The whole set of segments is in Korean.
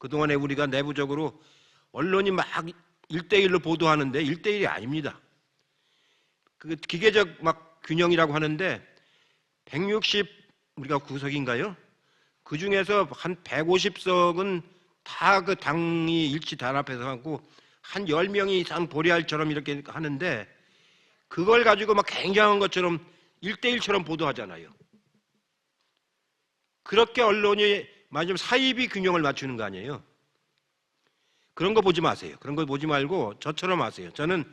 그동안에 우리가 내부적으로 언론이 막 1대1로 보도하는데 1대1이 아닙니다. 그 기계적 막 균형이라고 하는데 160 우리가 구석인가요? 그 중에서 한 150석은 다 그 당이 일치 단합해서 하고 한 10명이 이상 보리알처럼 이렇게 하는데 그걸 가지고 막 굉장한 것처럼 1대1처럼 보도하잖아요. 그렇게 언론이 말하자면 사이비 균형을 맞추는 거 아니에요. 그런 거 보지 마세요. 그런 거 보지 말고 저처럼 하세요. 저는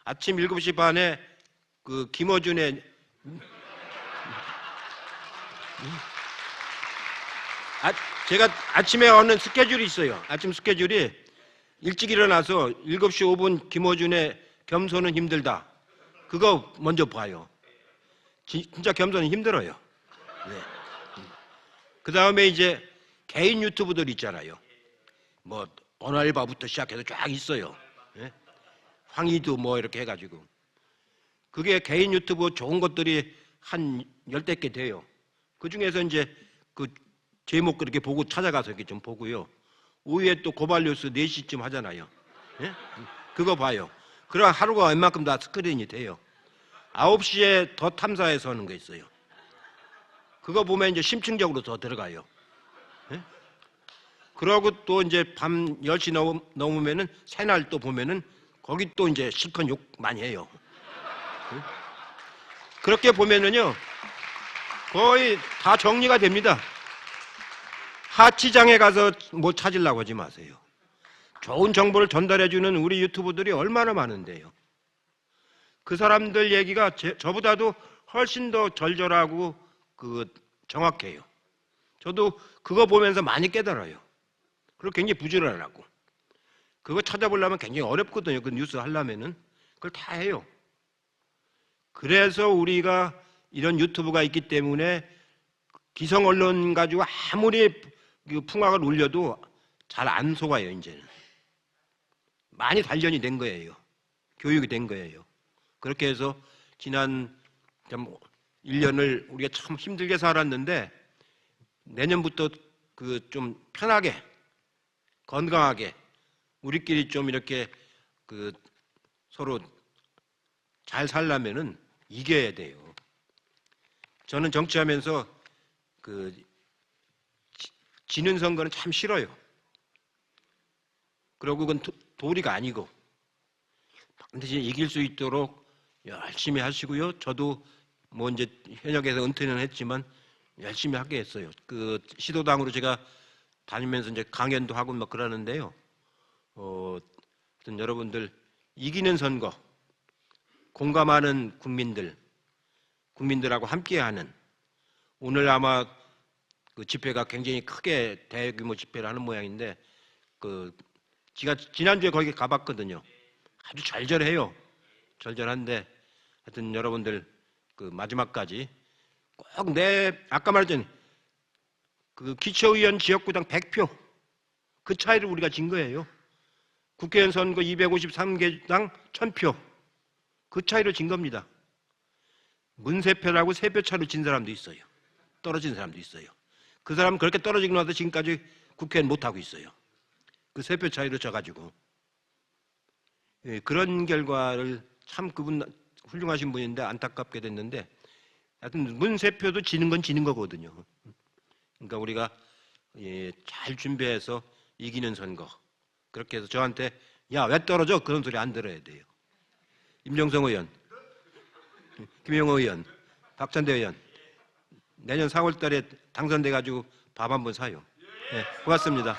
아침 7시 반에 그 김어준의 제가 아침에 하는 스케줄이 있어요. 아침 스케줄이 일찍 일어나서 7시 5분 김어준의 겸손은 힘들다. 그거 먼저 봐요. 진짜 겸손은 힘들어요. 네. 그 다음에 이제 개인 유튜브들 있잖아요. 뭐 언알바부터 시작해서 쫙 있어요. 네? 황희도 뭐 이렇게 해가지고 그게 개인 유튜브 좋은 것들이 한 10대 개 돼요. 그 중에서 이제 그 제목 그렇게 보고 찾아가서 이렇게 좀 보고요. 오후에 또 고발뉴스 4시쯤 하잖아요. 예? 그거 봐요. 그럼 하루가 웬만큼 다 스크린이 돼요. 9시에 더 탐사해서 하는 거 있어요. 그거 보면 이제 심층적으로 더 들어가요. 예? 그러고 또 이제 밤 10시 넘으면은 새날 또 보면은 거기 또 이제 실컷 욕 많이 해요. 예? 그렇게 보면은요 거의 다 정리가 됩니다. 하치장에 가서 뭐 찾으려고 하지 마세요. 좋은 정보를 전달해주는 우리 유튜브들이 얼마나 많은데요. 그 사람들 얘기가 저보다도 훨씬 더 절절하고 정확해요. 저도 그거 보면서 많이 깨달아요. 그리고 굉장히 부지런하고. 그거 찾아보려면 굉장히 어렵거든요. 그 뉴스 하려면은. 그걸 다 해요. 그래서 우리가 이런 유튜브가 있기 때문에 기성 언론 가지고 아무리 풍악을 울려도 잘 안 속아요, 이제는. 많이 단련이 된 거예요. 교육이 된 거예요. 그렇게 해서 지난 1년을 우리가 참 힘들게 살았는데 내년부터 좀 편하게, 건강하게 우리끼리 좀 이렇게 서로 잘 살려면은 이겨야 돼요. 저는 정치하면서 지는 선거는 참 싫어요. 그리고 그건 도리가 아니고 반드시 이길 수 있도록 열심히 하시고요. 저도 뭐 이제 현역에서 은퇴는 했지만 열심히 하게 했어요. 그 시도당으로 제가 다니면서 이제 강연도 하고 막 그러는데요. 하여튼 여러분들 이기는 선거, 공감하는 국민들하고 함께하는 오늘 아마 그 집회가 굉장히 크게 대규모 집회를 하는 모양인데 제가 지난주에 거기 가봤거든요. 아주 절절해요. 절절한데 하여튼 여러분들 마지막까지 꼭 아까 말했잖아요. 기초의원 지역구당 100표 그 차이를 우리가 진 거예요. 국회의원 선거 253개당 1000표 그 차이로 진 겁니다. 문세표라고 3표 차로 진 사람도 있어요. 떨어진 사람도 있어요. 그 사람은 그렇게 떨어지고 나서 지금까지 국회의원 못하고 있어요. 그 3표 차이로 져가지고. 예, 그런 결과를 참 그분 훌륭하신 분인데 안타깝게 됐는데 하여튼 문세표도 지는 건 지는 거거든요. 그러니까 우리가 잘 준비해서 이기는 선거. 그렇게 해서 저한테 야, 왜 떨어져? 그런 소리 안 들어야 돼요. 임종성 의원, 김영호 의원, 박찬대 의원 내년 4월 달에 당선돼 가지고 밥 한번 사요. 네, 고맙습니다.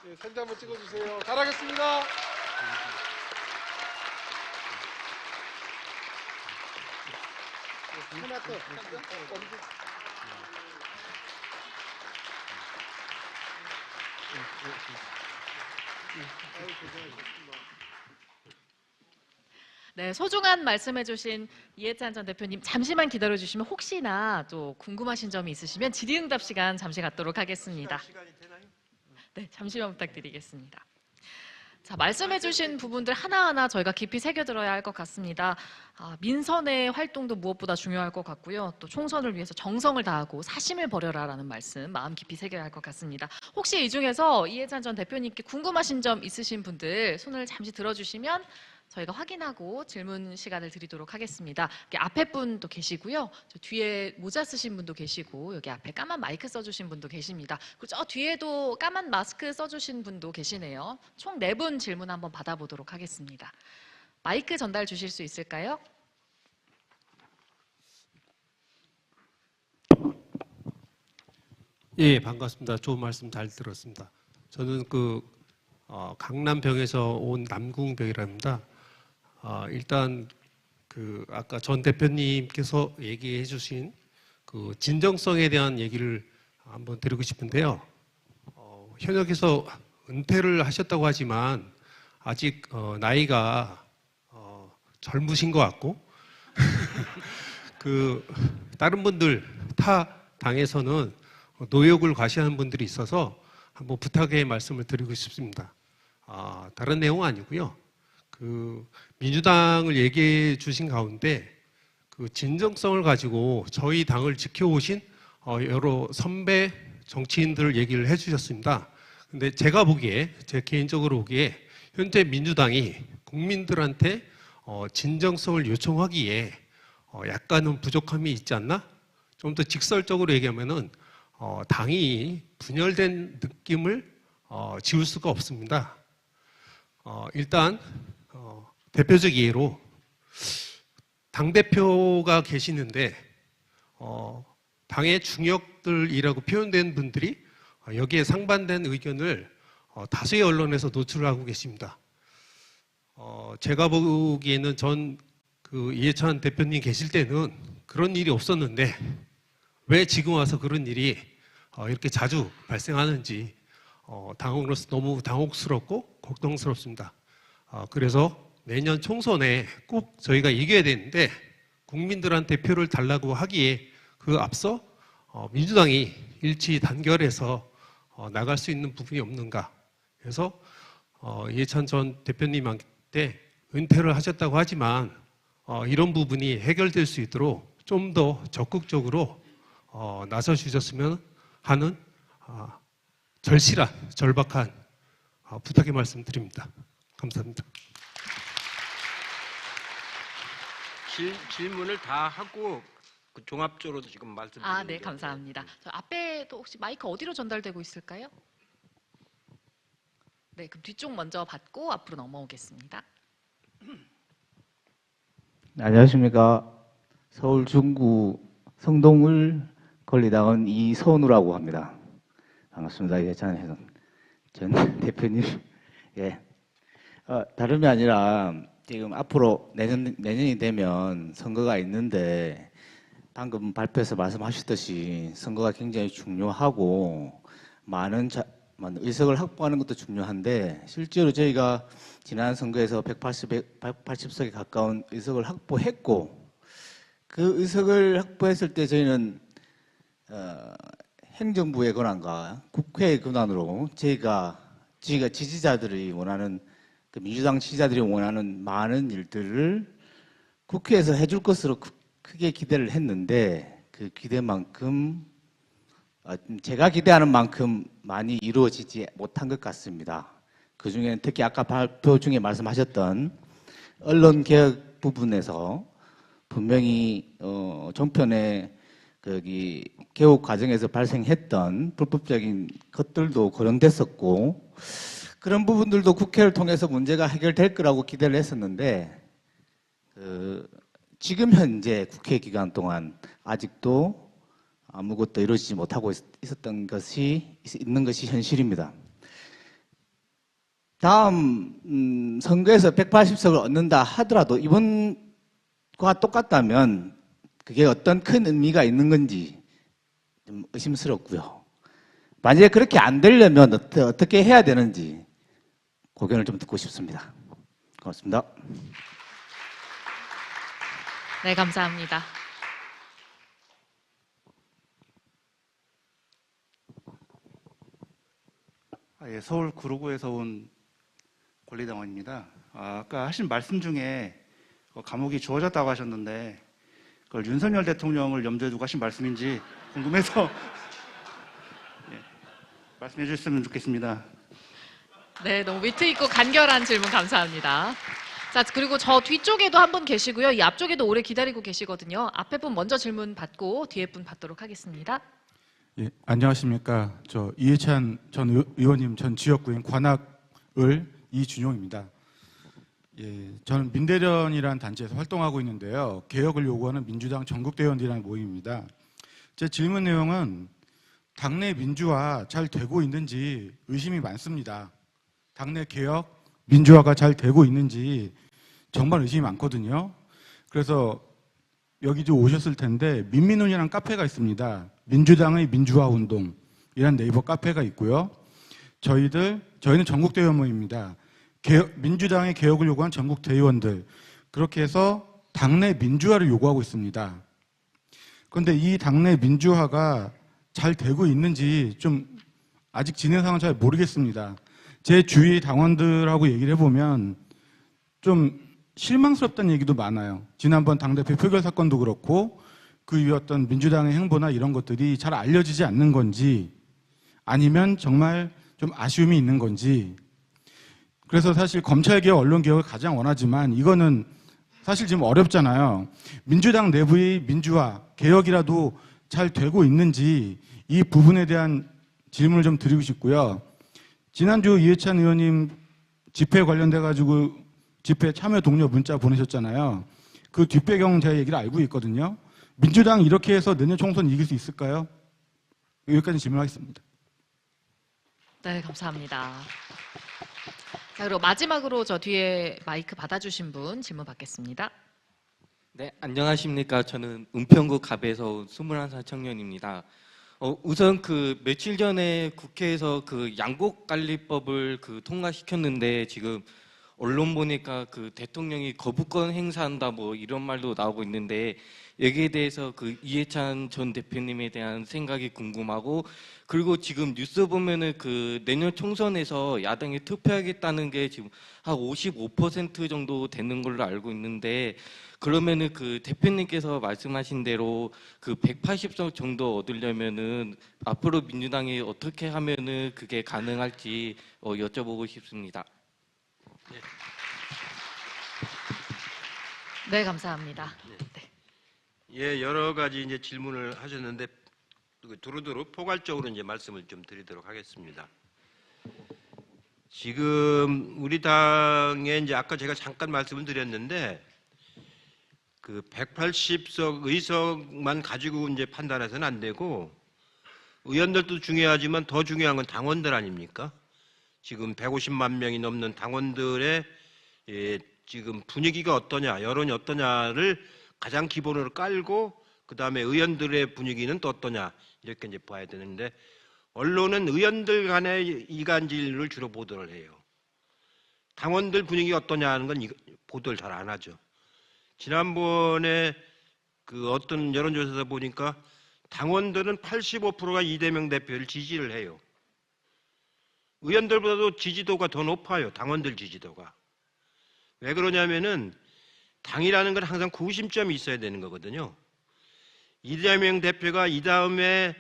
네, 사진 한번 찍어주세요. 잘하겠습니다. 하나 더. 네, 소중한 말씀해주신 이해찬 전 대표님 잠시만 기다려주시면 혹시나 또 궁금하신 점이 있으시면 질의응답 시간 잠시 갖도록 하겠습니다. 시간이 되나요? 네, 잠시만 부탁드리겠습니다. 자, 말씀해주신 부분들 하나하나 저희가 깊이 새겨들어야 할 것 같습니다. 민선의 활동도 무엇보다 중요할 것 같고요. 또 총선을 위해서 정성을 다하고 사심을 버려라라는 말씀 마음 깊이 새겨야 할 것 같습니다. 혹시 이 중에서 이해찬 전 대표님께 궁금하신 점 있으신 분들 손을 잠시 들어주시면 저희가 확인하고 질문 시간을 드리도록 하겠습니다. 여기 앞에 분도 계시고요. 저 뒤에 모자 쓰신 분도 계시고 여기 앞에 까만 마이크 써주신 분도 계십니다. 그리고 저 뒤에도 까만 마스크 써주신 분도 계시네요. 총 4분 질문 한번 받아보도록 하겠습니다. 마이크 전달 주실 수 있을까요? 예, 반갑습니다. 좋은 말씀 잘 들었습니다. 저는 강남병에서 온 남궁병이랍니다. 일단 아까 전 대표님께서 얘기해 주신 그 진정성에 대한 얘기를 한번 드리고 싶은데요. 현역에서 은퇴를 하셨다고 하지만 아직 나이가 젊으신 것 같고 다른 분들 타 당에서는 노역을 과시하는 분들이 있어서 한번 부탁의 말씀을 드리고 싶습니다. 다른 내용은 아니고요. 민주당을 얘기해 주신 가운데 진정성을 가지고 저희 당을 지켜오신 여러 선배 정치인들 얘기를 해 주셨습니다. 근데 제가 보기에, 제 개인적으로 보기에 현재 민주당이 국민들한테 진정성을 요청하기에 약간은 부족함이 있지 않나? 좀 더 직설적으로 얘기하면은 당이 분열된 느낌을 지울 수가 없습니다. 일단 대표적 예로 당대표가 계시는데 당의 중역들이라고 표현된 분들이 여기에 상반된 의견을 다수의 언론에서 노출하고 계십니다. 제가 보기에는 이해찬 대표님 계실 때는 그런 일이 없었는데 왜 지금 와서 그런 일이 이렇게 자주 발생하는지 당으로서 너무 당혹스럽고 걱정스럽습니다. 그래서 내년 총선에 꼭 저희가 이겨야 되는데 국민들한테 표를 달라고 하기에 그 앞서 민주당이 일치 단결해서 나갈 수 있는 부분이 없는가. 그래서 이해찬 전 대표님한테 은퇴를 하셨다고 하지만 이런 부분이 해결될 수 있도록 좀 더 적극적으로 나서 주셨으면 하는 절실한, 절박한 부탁의 말씀드립니다. 감사합니다. 질문을 다 하고 종합적으로 지금 말씀드리는 네, 감사합니다. 저 앞에도 혹시 마이크 어디로 전달되고 있을까요? 네, 그럼 뒤쪽 먼저 받고 앞으로 넘어오겠습니다. 네, 안녕하십니까. 서울 중구 성동을 권리당원 이선우라고 합니다. 반갑습니다. 이해찬 전 대표님. 예. 다름이 아니라 지금 앞으로 내년이 되면 선거가 있는데 방금 발표에서 말씀하셨듯이 선거가 굉장히 중요하고 많은 의석을 확보하는 것도 중요한데 실제로 저희가 지난 선거에서 180석에 가까운 의석을 확보했고 그 의석을 확보했을 때 저희는 행정부의 권한과 국회의 권한으로 저희가 지지자들이 원하는 민주당 지지자들이 원하는 많은 일들을 국회에서 해줄 것으로 크게 기대를 했는데 그 기대만큼 제가 기대하는 만큼 많이 이루어지지 못한 것 같습니다. 그 중에는 특히 아까 발표 중에 말씀하셨던 언론 개혁 부분에서 분명히 종편의 개혁 과정에서 발생했던 불법적인 것들도 거론됐었고 그런 부분들도 국회를 통해서 문제가 해결될 거라고 기대를 했었는데 지금 현재 국회 기간 동안 아직도 아무것도 이루어지지 못하고 있는 것이 현실입니다. 다음 선거에서 180석을 얻는다 하더라도 이번과 똑같다면 그게 어떤 큰 의미가 있는 건지 좀 의심스럽고요. 만약에 그렇게 안 되려면 어떻게 해야 되는지 고견을 좀 듣고 싶습니다. 고맙습니다. 네, 감사합니다. 예, 서울 구로구에서 온 권리당원입니다. 아까 하신 말씀 중에 감옥이 주어졌다고 하셨는데 그걸 윤석열 대통령을 염두에 두고 하신 말씀인지 궁금해서 예, 말씀해 주셨으면 좋겠습니다. 네, 너무 위트 있고 간결한 질문 감사합니다. 자, 그리고 저 뒤쪽에도 한 분 계시고요. 이 앞쪽에도 오래 기다리고 계시거든요. 앞에 분 먼저 질문 받고 뒤에 분 받도록 하겠습니다. 예, 안녕하십니까. 저 이해찬 전 의원님 전 지역구인 관악을 이준용입니다. 예, 저는 민대련이라는 단체에서 활동하고 있는데요. 개혁을 요구하는 민주당 전국대의원들이라는 모임입니다. 제 질문 내용은 당내 민주화 잘 되고 있는지 의심이 많습니다. 당내 개혁, 민주화가 잘 되고 있는지 정말 의심이 많거든요. 그래서 여기 좀 오셨을 텐데 민민운이라는 카페가 있습니다. 민주당의 민주화 운동이라는 네이버 카페가 있고요. 저희는 전국대의원 모임입니다. 민주당의 개혁을 요구한 전국대의원들, 그렇게 해서 당내 민주화를 요구하고 있습니다. 그런데 이 당내 민주화가 잘 되고 있는지 좀 아직 진행 상황은 잘 모르겠습니다. 제 주위 당원들하고 얘기를 해보면 좀 실망스럽다는 얘기도 많아요. 지난번 당대표 표결 사건도 그렇고 그 이후 어떤 민주당의 행보나 이런 것들이 잘 알려지지 않는 건지 아니면 정말 좀 아쉬움이 있는 건지. 그래서 사실 검찰개혁, 언론개혁을 가장 원하지만 이거는 사실 지금 어렵잖아요. 민주당 내부의 민주화, 개혁이라도 잘 되고 있는지 이 부분에 대한 질문을 좀 드리고 싶고요. 지난주 이해찬 의원님 집회 관련돼가지고 집회 참여 동료 문자 보내셨잖아요. 그 뒷배경 제가 얘기를 알고 있거든요. 민주당 이렇게 해서 내년 총선 이길 수 있을까요? 여기까지 질문하겠습니다. 네, 감사합니다. 자, 그리고 마지막으로 저 뒤에 마이크 받아주신 분 질문 받겠습니다. 네, 안녕하십니까. 저는 은평구 갑에서 온 21살 청년입니다. 우선 그 며칠 전에 국회에서 그 양곡관리법을 통과시켰는데 지금 언론 보니까 그 대통령이 거부권 행사한다 뭐 이런 말도 나오고 있는데 여기에 대해서 그 이해찬 전 대표님에 대한 생각이 궁금하고, 그리고 지금 뉴스 보면은 그 내년 총선에서 야당이 투표하겠다는 게 지금 한 55% 정도 되는 걸로 알고 있는데, 그러면은 그 대표님께서 말씀하신 대로 그 180석 정도 얻으려면은 앞으로 민주당이 어떻게 하면은 그게 가능할지 여쭤보고 싶습니다. 네, 감사합니다. 네. 예, 여러 가지 이제 질문을 하셨는데 두루두루 포괄적으로 이제 말씀을 좀 드리도록 하겠습니다. 지금 우리 당에 이제 아까 제가 잠깐 말씀을 드렸는데 그 180석 의석만 가지고 이제 판단해서는 안 되고 의원들도 중요하지만 더 중요한 건 당원들 아닙니까? 지금 150만 명이 넘는 당원들의 지금 분위기가 어떠냐, 여론이 어떠냐를 가장 기본으로 깔고 그 다음에 의원들의 분위기는 또 어떠냐 이렇게 이제 봐야 되는데, 언론은 의원들 간의 이간질을 주로 보도를 해요. 당원들 분위기가 어떠냐 하는 건 보도를 잘 안 하죠. 지난번에 그 어떤 여론조사에서 보니까 당원들은 85%가 이재명 대표를 지지를 해요. 의원들보다도 지지도가 더 높아요. 당원들 지지도가. 왜 그러냐면은 당이라는 건 항상 구심점이 있어야 되는 거거든요. 이재명 대표가 이 다음에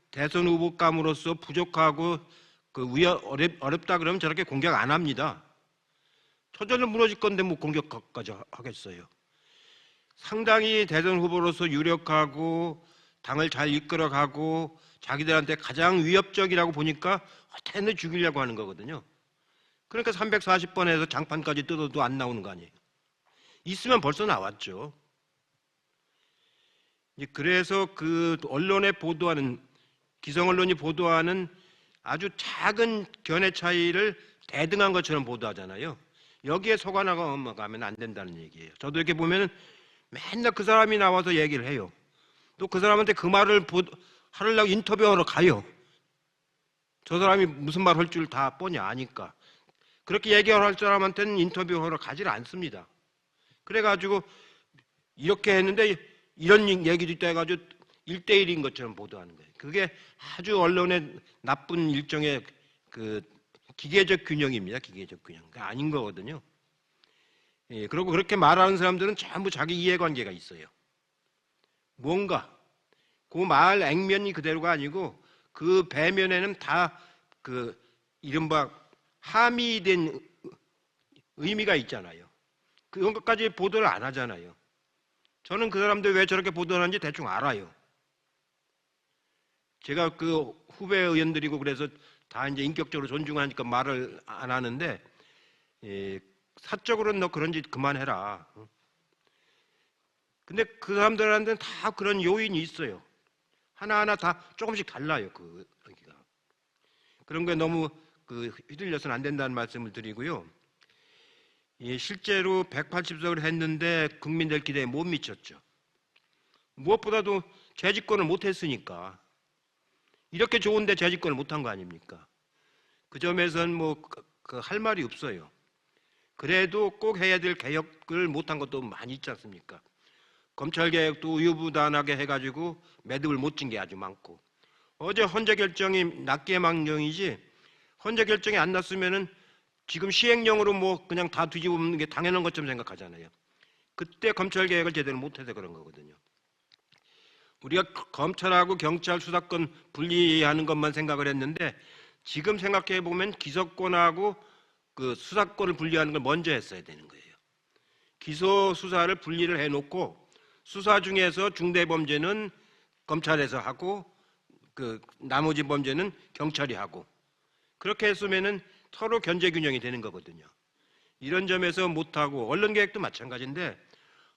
대선 후보감으로서 부족하고 어렵다 그러면 저렇게 공격 안 합니다. 처절로 무너질 건데 뭐 공격까지 하겠어요. 상당히 대선 후보로서 유력하고 당을 잘 이끌어가고 자기들한테 가장 위협적이라고 보니까 어떻게든 죽이려고 하는 거거든요. 그러니까 340번에서 장판까지 뜯어도 안 나오는 거 아니에요. 있으면 벌써 나왔죠. 그래서 그 언론에 보도하는, 기성 언론이 보도하는 아주 작은 견해 차이를 대등한 것처럼 보도하잖아요. 여기에 속아나가면 안 된다는 얘기예요. 저도 이렇게 보면은 맨날 그 사람이 나와서 얘기를 해요. 또 그 사람한테 그 말을 하려고 인터뷰하러 가요. 저 사람이 무슨 말 할 줄 다 뻔히 아니까. 그렇게 얘기할 사람한테는 인터뷰하러 가지를 않습니다. 그래가지고 이렇게 했는데 이런 얘기도 있다 해가지고 1대1인 것처럼 보도하는 거예요. 그게 아주 언론의 나쁜 일종의 그 기계적 균형입니다. 기계적 균형. 그게 아닌 거거든요. 예, 그리고 그렇게 말하는 사람들은 전부 자기 이해관계가 있어요. 뭔가 그 말 액면이 그대로가 아니고 그 배면에는 다 그 이른바 함의된 의미가 있잖아요. 그런 것까지 보도를 안 하잖아요. 저는 그 사람들 왜 저렇게 보도하는지 대충 알아요. 제가 그 후배 의원들이고 그래서 다 이제 인격적으로 존중하니까 말을 안 하는데, 예, 사적으로는 너 그런 짓 그만해라. 근데 그 사람들한테는 다 그런 요인이 있어요. 하나하나 다 조금씩 달라요. 그 여기가. 그런 거에 너무 그 휘둘려서는 안 된다는 말씀을 드리고요. 예, 실제로 180석을 했는데 국민들 기대에 못 미쳤죠. 무엇보다도 재집권을 못했으니까. 이렇게 좋은데 재집권을 못한 거 아닙니까? 그 점에서는 뭐 할 말이 없어요. 그래도 꼭 해야 될 개혁을 못한 것도 많이 있지 않습니까? 검찰 개혁도 우유부단하게 해가지고 매듭을 못 진 게 아주 많고, 어제 헌재 결정이 낫기의 망정이지 헌재 결정이 안 났으면은 지금 시행령으로 뭐 그냥 다 뒤집어놓는 게 당연한 것처럼 생각하잖아요. 그때 검찰 개혁을 제대로 못해서 그런 거거든요. 우리가 검찰하고 경찰 수사권 분리하는 것만 생각을 했는데 지금 생각해 보면 기소권하고 그 수사권을 분리하는 걸 먼저 했어야 되는 거예요. 기소 수사를 분리를 해놓고 수사 중에서 중대범죄는 검찰에서 하고 그 나머지 범죄는 경찰이 하고, 그렇게 했으면은 서로 견제 균형이 되는 거거든요. 이런 점에서 못하고, 언론개혁도 마찬가지인데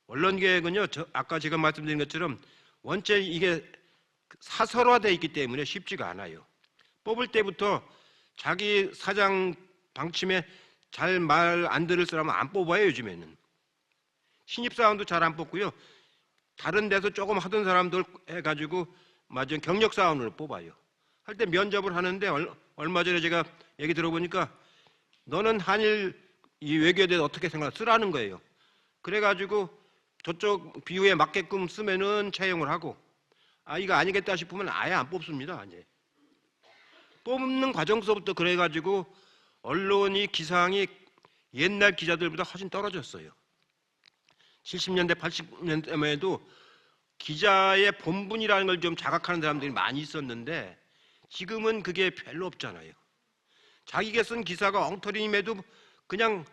언론개혁은요, 아까 제가 말씀드린 것처럼 원체 이게 사설화되어 있기 때문에 쉽지가 않아요. 뽑을 때부터 자기 사장 방침에 잘 말 안 들을 사람은 안 뽑아요. 요즘에는 신입사원도 잘 안 뽑고요, 다른 데서 조금 하던 사람들 해가지고 맞은 경력사원으로 뽑아요. 할 때 면접을 하는데 얼마 전에 제가 얘기 들어보니까 너는 한일 이 외교에 대해서 어떻게 생각하냐 쓰라는 거예요. 그래가지고 저쪽 비유에 맞게끔 쓰면은 채용을 하고, 이거 아니겠다 싶으면 아예 안 뽑습니다. 이제 뽑는 과정서부터 그래가지고 언론이 기상이 옛날 기자들보다 훨씬 떨어졌어요. 70년대 80년대에도 기자의 본분이라는 걸 좀 자각하는 사람들이 많이 있었는데 지금은 그게 별로 없잖아요. 자기가 쓴 기사가 엉터리임에도 그냥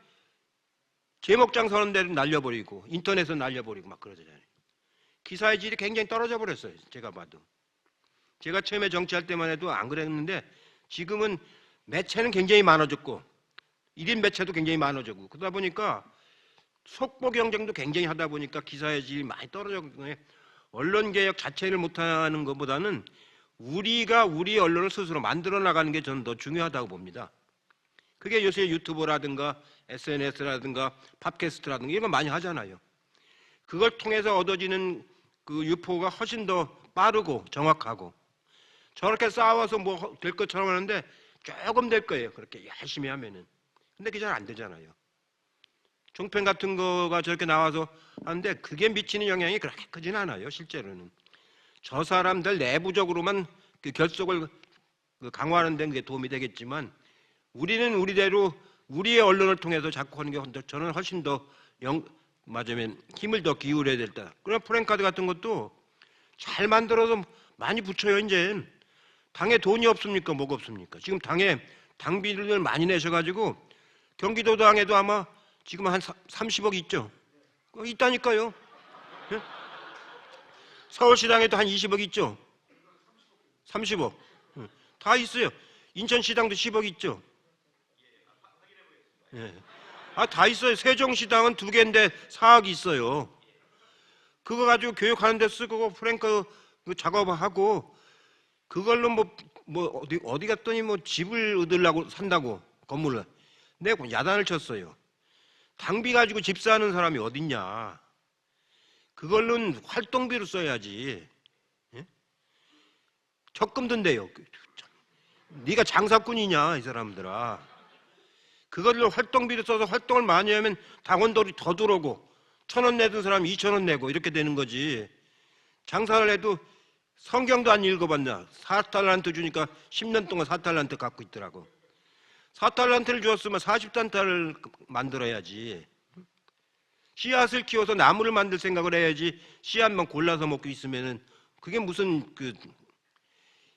제목장 서는 데로 날려버리고 인터넷에 날려버리고 막 그러잖아요. 기사의 질이 굉장히 떨어져 버렸어요. 제가 봐도. 제가 처음에 정치할 때만 해도 안 그랬는데 지금은 매체는 굉장히 많아졌고 1인 매체도 굉장히 많아졌고, 그러다 보니까 속보 경쟁도 굉장히 하다 보니까 기사의 질이 많이 떨어졌거든요. 언론 개혁 자체를 못하는 것보다는 우리가 우리 언론을 스스로 만들어 나가는 게 저는 더 중요하다고 봅니다. 그게 요새 유튜브라든가 SNS라든가 팟캐스트라든가 이런 거 많이 하잖아요. 그걸 통해서 얻어지는 그 유포가 훨씬 더 빠르고 정확하고, 저렇게 싸워서 뭐 될 것처럼 하는데 조금 될 거예요. 그렇게 열심히 하면은. 근데 그게 잘 안 되잖아요. 종편 같은 거가 저렇게 나와서 하는데 그게 미치는 영향이 그렇게 크진 않아요. 실제로는 저 사람들 내부적으로만 그 결속을 강화하는 데 그게 도움이 되겠지만, 우리는 우리대로 우리의 언론을 통해서 자꾸 하는 게 저는 훨씬 더 맞으면 힘을 더 기울여야 된다. 그럼 프랭카드 같은 것도 잘 만들어서 많이 붙여요. 이제 당에 돈이 없습니까? 뭐가 없습니까? 지금 당에 당비를 많이 내셔가지고 경기도당에도 아마 지금 한 30억 있죠? 있다니까요. 예? 서울시당에도 한 20억 있죠? 30억. 다 있어요. 인천시당도 10억 있죠? 예. 다 있어요. 세종시당은 2개인데 4억이 있어요. 그거 가지고 교육하는 데 쓰고 프랭크 작업하고 그걸로 어디 갔더니 뭐 집을 얻으려고 산다고 건물을 내고 야단을 쳤어요. 당비 가지고 집 사는 사람이 어딨냐. 그걸로는 활동비로 써야지. 예? 적금 든대요. 네가 장사꾼이냐 이 사람들아. 그걸로 활동비를 써서 활동을 많이 하면 당원들이 더 들어오고 1,000원 내던 사람이 2,000원 내고 이렇게 되는 거지. 장사를 해도 성경도 안 읽어봤나. 4달란트 주니까 10년 동안 4달란트 갖고 있더라고. 4달란트를 주었으면 40단타를 만들어야지. 씨앗을 키워서 나무를 만들 생각을 해야지. 씨앗만 골라서 먹고 있으면은 그게 무슨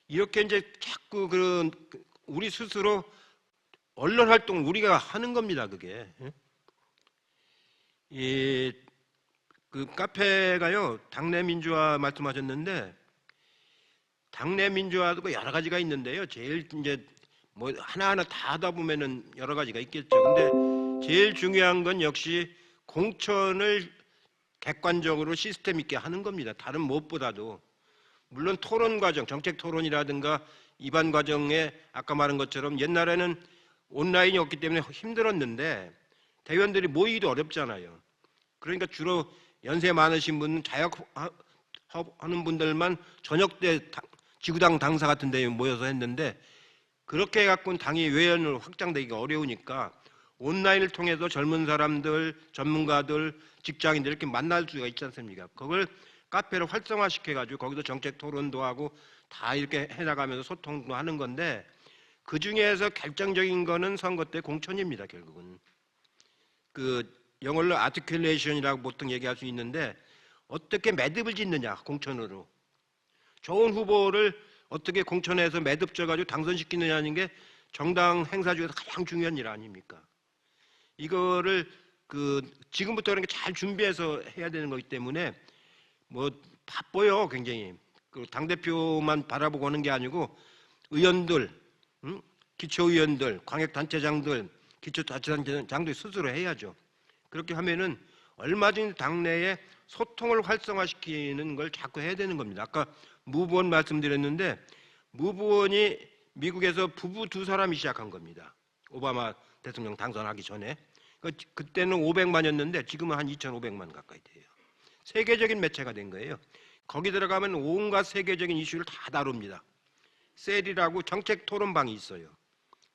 이렇게 이제 자꾸 그런 우리 스스로 언론 활동을 우리가 하는 겁니다. 그게. 그 카페가요, 당내 민주화 말씀하셨는데, 당내 민주화도 여러 가지가 있는데요. 제일 이제 뭐 하나하나 다 하다 보면은 여러 가지가 있겠죠. 근데 제일 중요한 건 역시 공천을 객관적으로 시스템 있게 하는 겁니다. 다른 무엇보다도. 물론 토론 과정, 정책 토론이라든가 입안 과정에 아까 말한 것처럼 옛날에는 온라인이 없기 때문에 힘들었는데 대의원들이 모이기도 어렵잖아요. 그러니까 주로 연세 많으신 분, 자역하는 분들만 저녁 때 지구당 당사 같은 데 모여서 했는데 그렇게 해갖고는 당이 외연으로 확장되기가 어려우니까 온라인을 통해서 젊은 사람들, 전문가들, 직장인들 이렇게 만날 수가 있지 않습니까? 그걸 카페를 활성화시켜가지고 거기서 정책 토론도 하고 다 이렇게 해나가면서 소통도 하는 건데 그 중에서 결정적인 거는 선거 때 공천입니다. 결국은 그 영어로 아티큘레이션이라고 보통 얘기할 수 있는데 어떻게 매듭을 짓느냐 공천으로 좋은 후보를 어떻게 공천해서 매듭 져가지고 당선시키느냐는 게 정당 행사 중에서 가장 중요한 일 아닙니까? 이거를 지금부터 그런 게 잘 준비해서 해야 되는 거기 때문에 뭐 바빠요 굉장히. 당 대표만 바라보고 하는 게 아니고 의원들, 기초의원들, 광역단체장들, 기초자치단체장들 스스로 해야죠. 그렇게 하면은 얼마든지 당내에 소통을 활성화시키는 걸 자꾸 해야 되는 겁니다. 아까 무브원 말씀드렸는데 무브원이 미국에서 부부 2사람이 시작한 겁니다. 오바마 대통령 당선하기 전에. 그때는 500만이었는데 지금은 한 2,500만 가까이 돼요. 세계적인 매체가 된 거예요. 거기 들어가면 온갖 세계적인 이슈를 다 다룹니다. 셀이라고 정책 토론방이 있어요.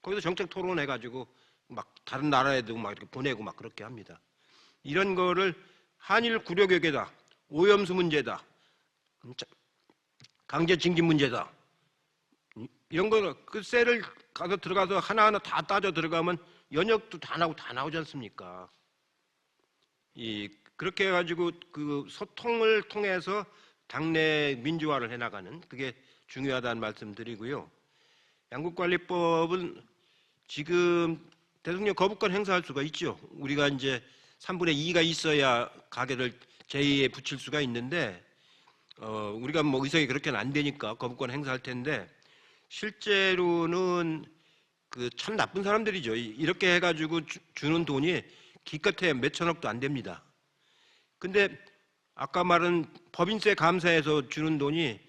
거기서 정책 토론해가지고 막 다른 나라에도 막 이렇게 보내고 막 그렇게 합니다. 이런 거를 한일 구력역에다 오염수 문제다, 강제 징집 문제다, 이런 거 그 셀을 가서 들어가서 하나하나 다 따져 들어가면 연역도 다 나오고 다 나오지 않습니까? 그렇게 해가지고 그 소통을 통해서 당내 민주화를 해나가는 그게 중요하다는 말씀드리고요. 양국관리법은 지금 대통령 거부권 행사할 수가 있죠. 우리가 이제 3분의 2가 있어야 가결을 제2에 붙일 수가 있는데 우리가 뭐 의석이 그렇게는 안 되니까 거부권 행사할 텐데 실제로는 참 나쁜 사람들이죠. 이렇게 해가지고 주는 돈이 기껏해 몇천억도 안 됩니다. 근데 아까 말한 법인세 감사해서 주는 돈이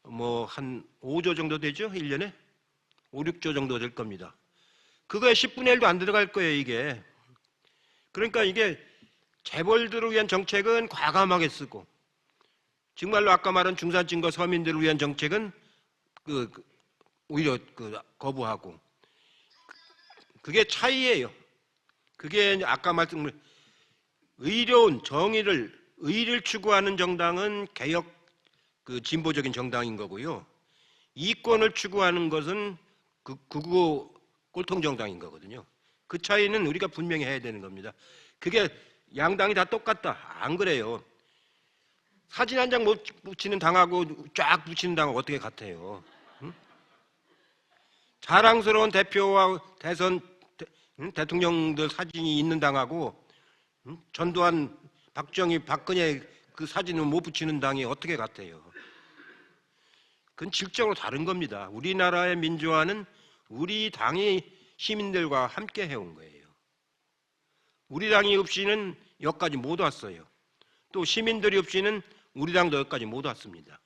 뭐 한 5조 정도 되죠? 1년에? 5, 6조 정도 될 겁니다. 그거에 10분의 1도 안 들어갈 거예요, 이게. 그러니까 이게 재벌들을 위한 정책은 과감하게 쓰고 정말로 아까 말한 중산층과 서민들을 위한 정책은 오히려 거부하고 그게 차이예요. 그게 아까 말씀드린 의로운 의를 추구하는 정당은 개혁 진보적인 정당인 거고요. 이권을 추구하는 것은 극우 꼴통 정당인 거거든요. 그 차이는 우리가 분명히 해야 되는 겁니다. 그게 양당이 다 똑같다. 안 그래요. 사진 한 장 못 붙이는 당하고 쫙 붙이는 당하고 어떻게 같아요? 응? 자랑스러운 대표와 대통령들 사진이 있는 당하고 전두환, 박정희, 박근혜 그 사진을 못 붙이는 당이 어떻게 같아요? 그건 질적으로 다른 겁니다. 우리나라의 민주화는 우리 당이 시민들과 함께 해온 거예요. 우리 당이 없이는 여기까지 못 왔어요. 또 시민들이 없이는 우리 당도 여기까지 못 왔습니다.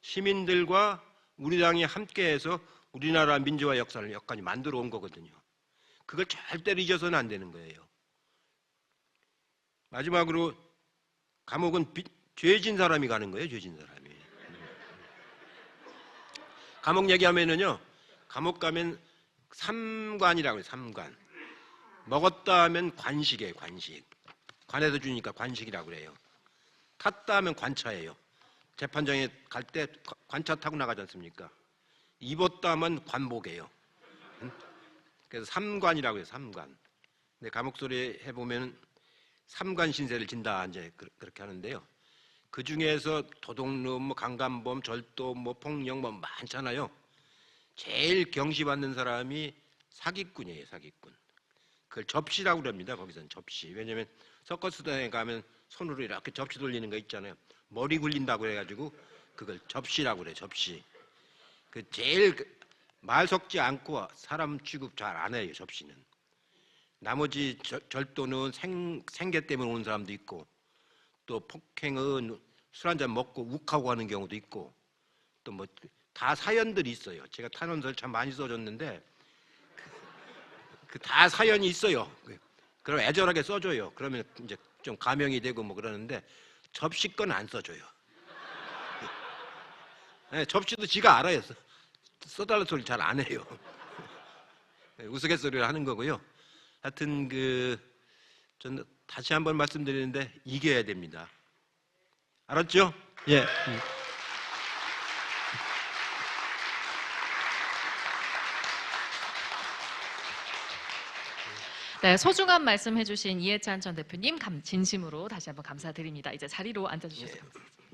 시민들과 우리 당이 함께해서 우리나라 민주화 역사를 여기까지 만들어 온 거거든요. 그걸 절대로 잊어서는 안 되는 거예요. 마지막으로 감옥은 죄진 사람이 가는 거예요. 죄진 사람이. 감옥 얘기하면은요. 감옥 가면 삼관이라고 해요. 삼관. 먹었다 하면 관식이에요. 관식. 관에서 주니까 관식이라고 그래요. 탔다 하면 관차예요. 재판장에 갈 때 관차 타고 나가지 않습니까? 입었다 하면 관복이에요. 그래서 삼관이라고 해요. 삼관. 근데 감옥소리 해보면 삼관 신세를 진다 이제 그렇게 하는데요. 그 중에서 도둑놈, 뭐 강간범, 절도, 뭐 폭력 뭐 많잖아요. 제일 경시받는 사람이 사기꾼이에요. 사기꾼. 그걸 접시라고 그럽니다. 거기서는 접시. 왜냐하면 서커스단에 가면 손으로 이렇게 접시 돌리는 거 있잖아요. 머리 굴린다고 해가지고 그걸 접시라고 그래요. 접시. 그 제일 말 섞지 않고 사람 취급 잘 안 해요. 접시는. 나머지 절도는 생계 때문에 온 사람도 있고, 또 폭행은 술 한잔 먹고 욱하고 하는 경우도 있고, 또 뭐 다 사연들이 있어요. 제가 탄원서를 참 많이 써줬는데 그 다 사연이 있어요. 그럼 애절하게 써줘요. 그러면 이제 좀 감형이 되고 뭐 그러는데 접시 건 안 써줘요. 네, 접시도 지가 알아요. 써달라 소리 잘 안 해요. 우스갯소리를 하는 거고요. 하여튼 전 다시 한번 말씀드리는데 이겨야 됩니다. 알았죠? 예. 네, 소중한 말씀 해주신 이해찬 전 대표님 진심으로 다시 한번 감사드립니다. 이제 자리로 앉아주셔서 감사합니다.